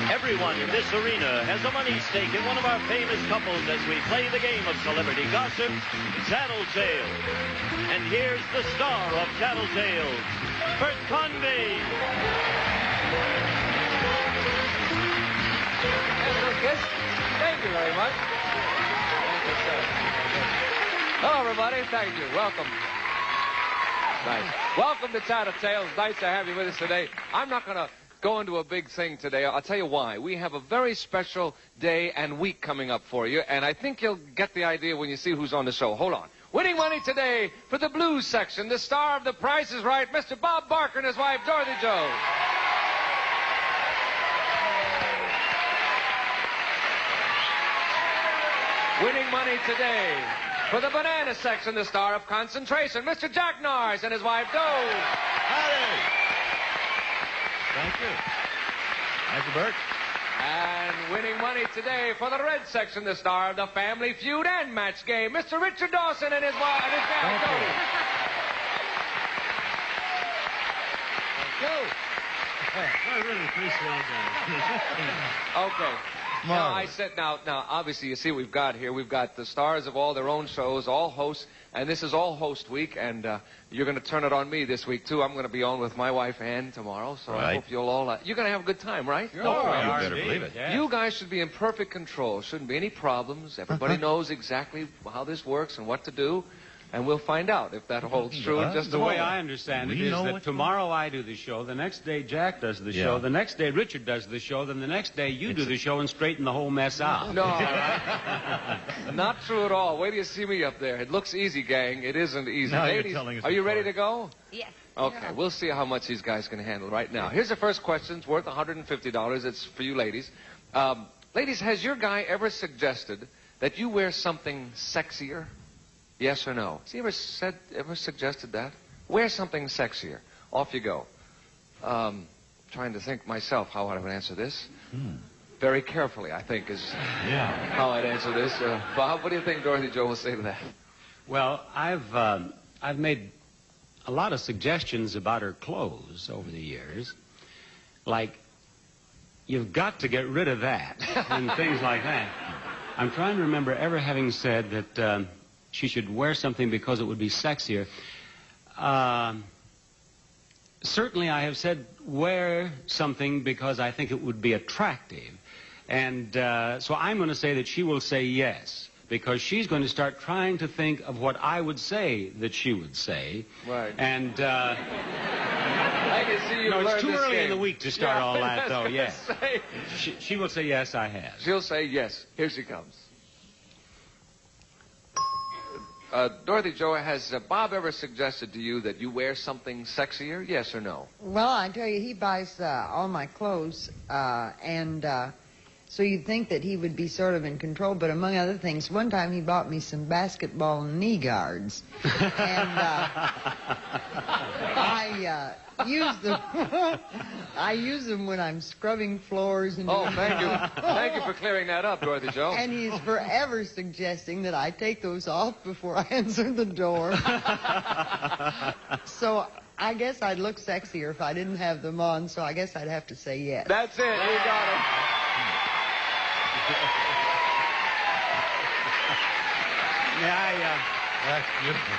Everyone in this arena has a money stake in one of our famous couples as we play the game of celebrity gossip, Tattletales. And here's the star of Tattletales, Bert Convy. Thank you very much. Thank you, sir. Hello, everybody. Thank you. Welcome. Nice. Welcome to Tattletales. Nice to have you with us today. I'm not going to go into a big thing today. I'll tell you why. We have a very special day and week coming up for you, and I think you'll get the idea when you see who's on the show. Hold on. Winning money today for the blues section, the star of The Price is Right, Mr. Bob Barker and his wife, Dorothy Jones. Winning money today for the banana section, the star of Concentration, Mr. Jack Norris and his wife, Dove. Howdy. Thank you. Thank you, Bert. And winning money today for the red section, the star of the Family Feud and Match Game, Mr. Richard Dawson and his wife and his family. Thank you. I really appreciate that. Okay. Now, I said, now, obviously, you see what we've got here. We've got the stars of all their own shows, all hosts, and this is all host week, and you're going to turn it on me this week, too. I'm going to be on with my wife, Ann, tomorrow, so I hope you'll all... you're going to have a good time, right? Sure. Oh, you better believe it. Yeah. You guys should be in perfect control. Shouldn't be any problems. Everybody knows exactly how this works and what to do. And we'll find out if that holds true in just a The moment. way I understand it is that tomorrow I do the show, the next day Jack does the show, the next day Richard does the show, then the next day you do the show and straighten the whole mess out. No, not true at all. Wait till you see me up there. It looks easy, gang. It isn't easy. Now Ladies, you're telling us are you the ready story. to go? Yes. Okay, we'll see how much these guys can handle right now. Here's the first question. It's worth $150. It's for you ladies. Ladies, has your guy ever suggested that you wear something sexier? Yes or no? Has he ever suggested that? Wear something sexier. Off you go. Trying to think myself how I would answer this. Very carefully, I think, is how I'd answer this. Bob, what do you think Dorothy Joe will say to that? Well, I've made a lot of suggestions about her clothes over the years. Like, you've got to get rid of that and things like that. I'm trying to remember ever having said that she should wear something because it would be sexier. Certainly I have said wear something because I think it would be attractive. And so I'm going to say that she will say yes, because she's going to start trying to think of what I would say that she would say. Right. And I can see you no, it's too early game. in the week to start all that, though. Yes. She will say yes, I have. She'll say yes. Here she comes. Dorothy Joe, has Bob ever suggested to you that you wear something sexier? Yes or no? Well, I tell you, he buys all my clothes, and so you'd think that he would be sort of in control, but among other things, one time he bought me some basketball knee guards, and I use them when I'm scrubbing floors and Oh, thank you. Thank you for clearing that up, Dorothy Joe. And he's forever suggesting that I take those off before I answer the door. So I guess I'd look sexier if I didn't have them on, so I guess I'd have to say yes. That's it. You got it. That's beautiful.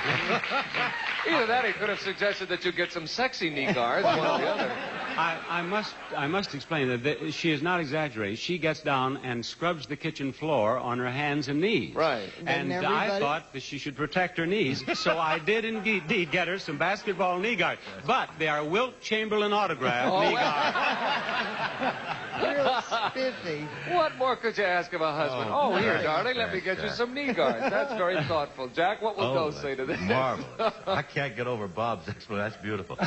Either that, he could have suggested that you get some sexy knee guards, one or the other. I must explain that she is not exaggerating. She gets down and scrubs the kitchen floor on her hands and knees. Right. And I thought that she should protect her knees, so I did indeed get her some basketball knee guards. But they are Wilt Chamberlain autographed knee guards. Real spiffy. What more could you ask of a husband? Oh, here, darling, let me get you Jack. some knee guards. That's very thoughtful. Jack, what will Doe say to this? Marvelous. I can't get over Bob's explanation. That's beautiful.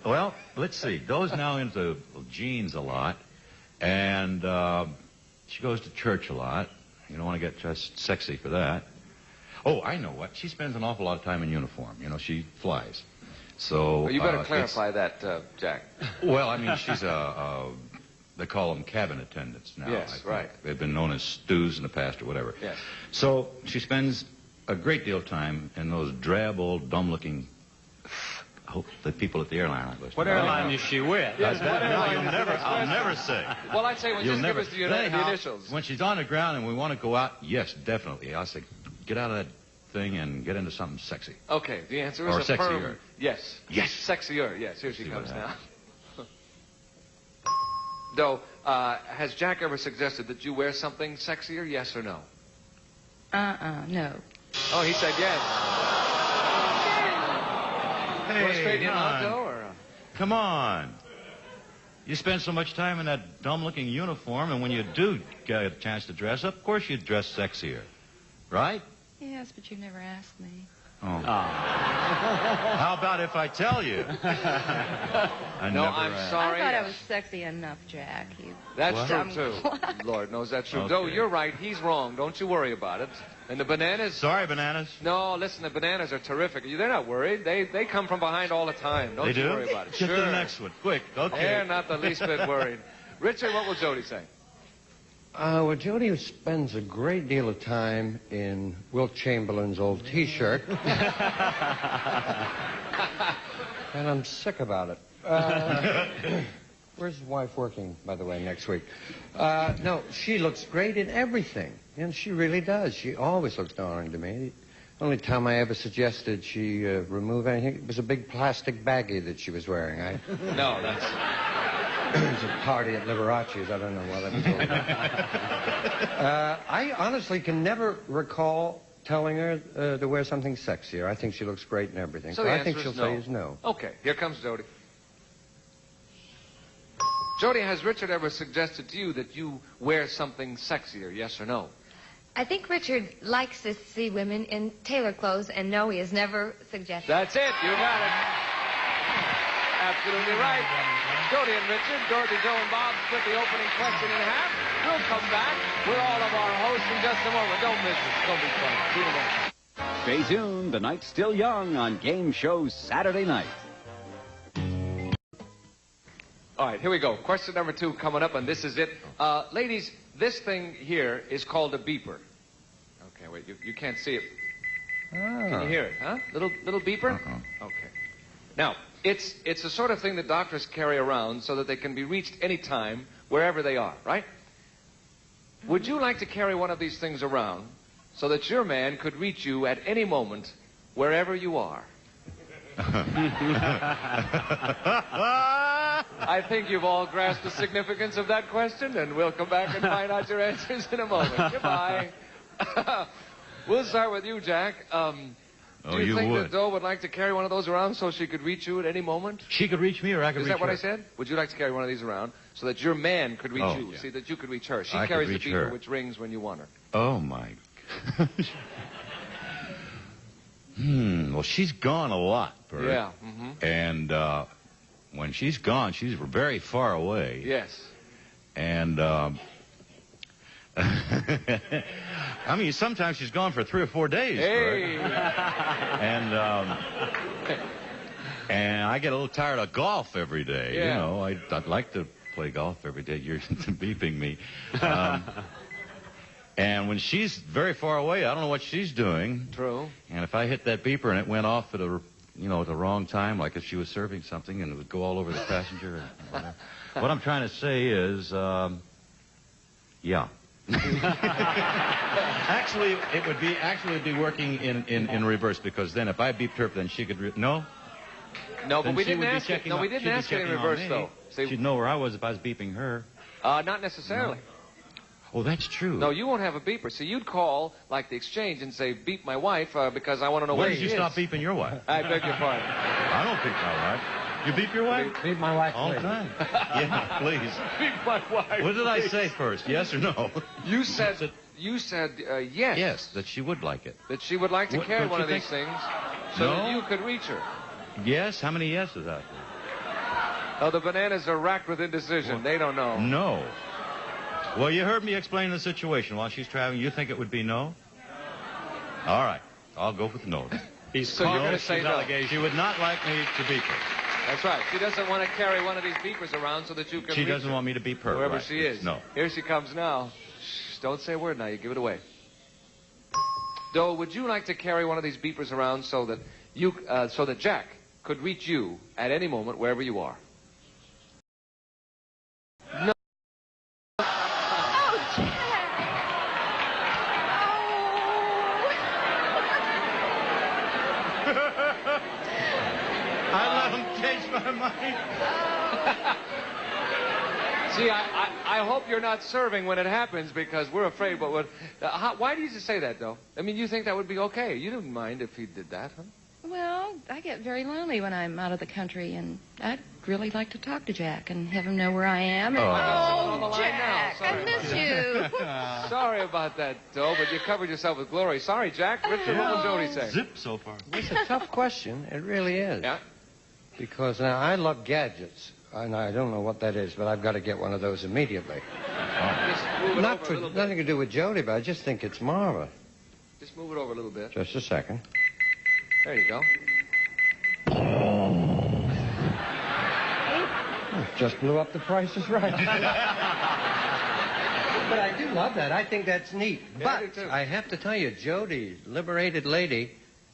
Well, let's see. Doe's now into jeans a lot, and she goes to church a lot. You don't want to get just sexy for that. Oh, I know what. She spends an awful lot of time in uniform. You know, she flies. So Well, you better clarify that, Jack. Well, I mean, she's they call them cabin attendants now. Yes, I think. right. They've been known as stews in the past or whatever. Yes. So she spends a great deal of time in those drab old dumb-looking I hope the people at the airline aren't listening. What airline is she with? Yes, what airline is I'll never say. Well, I'd say, just give us the initials. When she's on the ground and we want to go out, yes, definitely. I'll say, get out of that thing and get into something sexy. Okay, the answer is Or a firm sexier. yes. Yes. Sexier, yes. Here she See comes what now. Doe, has Jack ever suggested that you wear something sexier, yes or no? No. Oh, he said yes. Hey, Want to straighten him out, Don. Doe, or... Come on. You spend so much time in that dumb-looking uniform, and when you do get a chance to dress up, of course you dress sexier. Right? Yes, but you never asked me. Oh. How about if I tell you? No, I'm I sorry. thought I was sexy enough, Jack. You That's What? true, dumb too. clown. Lord knows that's true. Okay. Doe, you're right. He's wrong. Don't you worry about it. And the bananas... Sorry, bananas. No, listen, the bananas are terrific. They're not worried. They come from behind all the time. Don't They you do? worry about it. Get to the next one. Quick. Okay. They're not the least bit worried. Richard, what will Jody say? Well, Jody spends a great deal of time in Wilt Chamberlain's old T-shirt. And I'm sick about it. Where's his wife working, by the way, next week? No, she looks great in everything. And she really does. She always looks darling to me. The only time I ever suggested she remove anything, it was a big plastic baggie that she was wearing. No, that's... It was a party at Liberace's. I don't know what that was all about. I honestly can never recall telling her to wear something sexier. I think she looks great in everything. So the I think answer she'll is no. say is no. Okay, here comes Jody. Jody, has Richard ever suggested to you that you wear something sexier, yes or no? I think Richard likes to see women in tailor clothes, and no, he has never suggested. That's it. You got it. Absolutely right. Jody and Richard, Dorothy, Joe, and Bob split the opening question in half. We'll come back with all of our hosts in just a moment. Don't miss it. It's going to be fun. See you in a minute. Stay tuned. The night's still young on Game Show Saturday night. All right, here we go. Question number 2 coming up, and this is it. Ladies, this thing here is called a beeper. Okay, wait, you can't see it. Can you hear it, huh? Little beeper? Okay. Now, it's the sort of thing that doctors carry around so that they can be reached anytime, wherever they are, right? Would you like to carry one of these things around so that your man could reach you at any moment, wherever you are? I think you've all grasped the significance of that question, and we'll come back and find out your answers in a moment. Goodbye. We'll start with you, Jack. Do you think that Doe would like to carry one of those around so she could reach you at any moment? She could reach me or I could reach her. Is that what I said? Would you like to carry one of these around so that your man could reach you? Yeah. See, that you could reach her. She I could carries the reach beeper her. which rings when you want her. Oh, my gosh. Well, she's gone a lot, Bert. Yeah. Mm-hmm. And when she's gone, she's very far away. Yes. And, I mean, sometimes she's gone for 3 or 4 days. Hey. And I get a little tired of golf every day. Yeah. You know, I'd like to play golf every day. You're beeping me. And when she's very far away, I don't know what she's doing. True. And if I hit that beeper and it went off at at the wrong time, like if she was serving something and it would go all over the passenger. And whatever. What I'm trying to say is, yeah. Actually, it would be working in reverse, because then if I beeped her, then she could no. No, but Then we she didn't would be ask it. checking No, on- we didn't she'd be ask it in checking on reverse, me. though. See, She'd know where I was if I was beeping her. not necessarily. Oh, that's true. No, you won't have a beeper. So you'd call, like the exchange, and say, beep my wife, because I want to know When where did she you is. stop beeping your wife? I beg your pardon. I don't beep my wife. You beep your wife? Beat my wife, All the please. time. Yeah, please. Beep my wife. What did I say first? Yes or no? You said yes. Yes, that she would like it. That she would like to What- carry don't one you of these think- things so that No? you could reach her. Yes? How many yeses out Oh, the bananas are racked with indecision. They don't know. there? No. Well, you heard me explain the situation while she's traveling. You think it would be no? All right. I'll go with no. So you're going to say no. She would not like me to beep her. That's right. She doesn't want to carry one of these beepers around so that you can She reach doesn't her. want me to beep her. Wherever right. she is. No. Here she comes now. Shh, don't say a word now. You give it away. Doe, would you like to carry one of these beepers around so that Jack could reach you at any moment wherever you are? No. Oh, Jack! I let him taste my money. See, I hope you're not serving when it happens because we're afraid what would... why do you say that, though? I mean, you think that would be okay. You didn't mind if he did that, huh? Well, I get very lonely when I'm out of the country, and I'd really like to talk to Jack and have him know where I am. And, on the line Jack, now. Sorry I miss you. Sorry about that, Joe, but you covered yourself with glory. Sorry, Jack. Richard, what will Jody say? Zip so far. It's a tough question. It really is. Yeah? Because now I love gadgets. And I don't know what that is, but I've got to get one of those immediately. Just move it Not over for a little bit. nothing to do with Jody, but I just think it's marvelous. Just move it over a little bit. Just a second. There you go. Just blew up the prices right. But I do love that. I think that's neat. Yeah, I But do too. I have to tell you, Jody, liberated lady,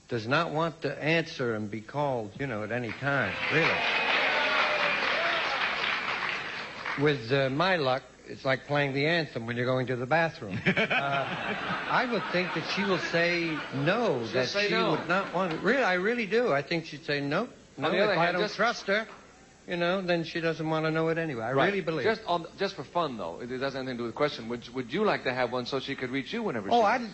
does not want to answer and be called, at any time. Really. With my luck, it's like playing the anthem when you're going to the bathroom. I would think that she will say no, that say she no. would not want to. Really, I really do. I think she'd say nope. No, On the other if I hand, don't just- trust her, then she doesn't want to know it anyway. I really believe. Just for fun, though, it doesn't have anything to do with the question. Would you like to have one so she could reach you whenever she wants?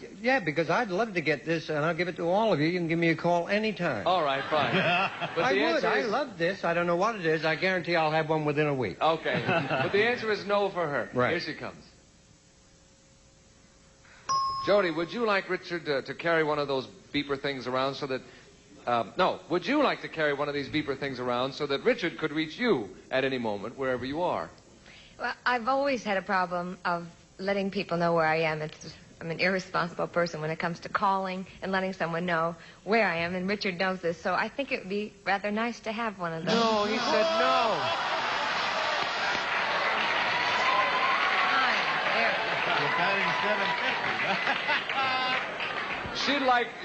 Because I'd love to get this, and I'll give it to all of you. You can give me a call anytime. All right, fine. But I the would. answer I is... love this. I don't know what it is. I guarantee I'll have one within a week. Okay. But the answer is no for her. Right. Here she comes. Jody, would you like Richard to carry one of those beeper things around so that... no, would you like to carry one of these beeper things around so that Richard could reach you at any moment, wherever you are? Well, I've always had a problem of letting people know where I am. I'm an irresponsible person when it comes to calling and letting someone know where I am, and Richard knows this, so I think it would be rather nice to have one of those. No, he said no.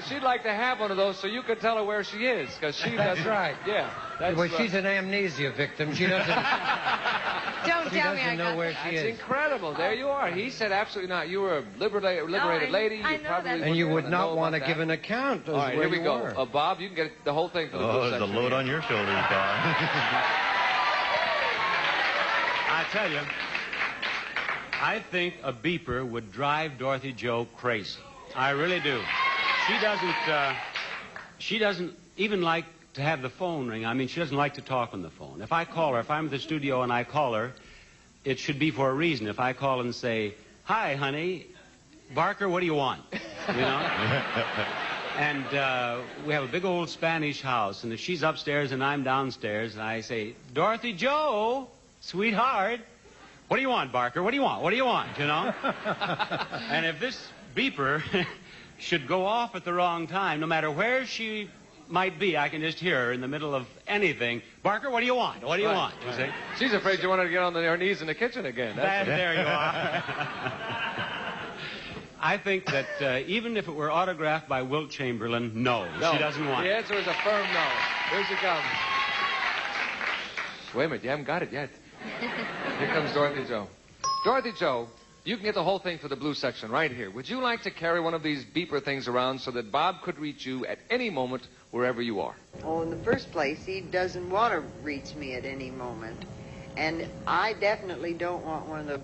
She'd like to have one of those so you could tell her where she is, because she That's doesn't... right. Yeah. That's Well, right. she's an amnesia victim. She doesn't. Don't She tell me I doesn't know got where that. she That's is. incredible. There you are. He said absolutely not. You were a liberated lady. I You know probably that. And you would wouldn't know not want to about give that. an account of All right, where here we you go. were. Bob, you can get the whole thing for the blue Oh, there's a section load here. on your shoulders, Bob. I tell you, I think a beeper would drive Dorothy Joe crazy. I really do. She doesn't even like to have the phone ring. I mean, she doesn't like to talk on the phone. If I call her, if I'm at the studio and I call her, it should be for a reason. If I call and say, "Hi, honey, Barker, what do you want?" And we have a big old Spanish house, and if she's upstairs and I'm downstairs, and I say, "Dorothy Joe, sweetheart, what do you want, Barker? What do you want? What do you want?" And if this beeper should go off at the wrong time, no matter where she might be, I can just hear her in the middle of anything. "Barker, what do you want? What do you want?" You see? She's afraid you want her to get on her knees in the kitchen again. There you are. I think that even if it were autographed by Wilt Chamberlain, no, she doesn't want The it. answer is a firm no. Here she comes. Wait a minute, you haven't got it yet. Here comes Dorothy Joe. Dorothy Joe, you can get the whole thing for the blue section right here. Would you like to carry one of these beeper things around so that Bob could reach you at any moment, wherever you are? Oh, in the first place, he doesn't want to reach me at any moment. And I definitely don't want one of the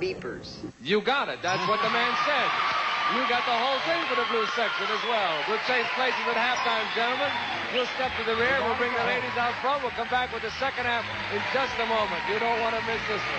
beepers. You got it. That's what the man said. You got the whole thing for the blue section as well. We'll change places at halftime, gentlemen. We'll step to the rear. We'll bring the ladies out front. We'll come back with the second half in just a moment. You don't want to miss this one.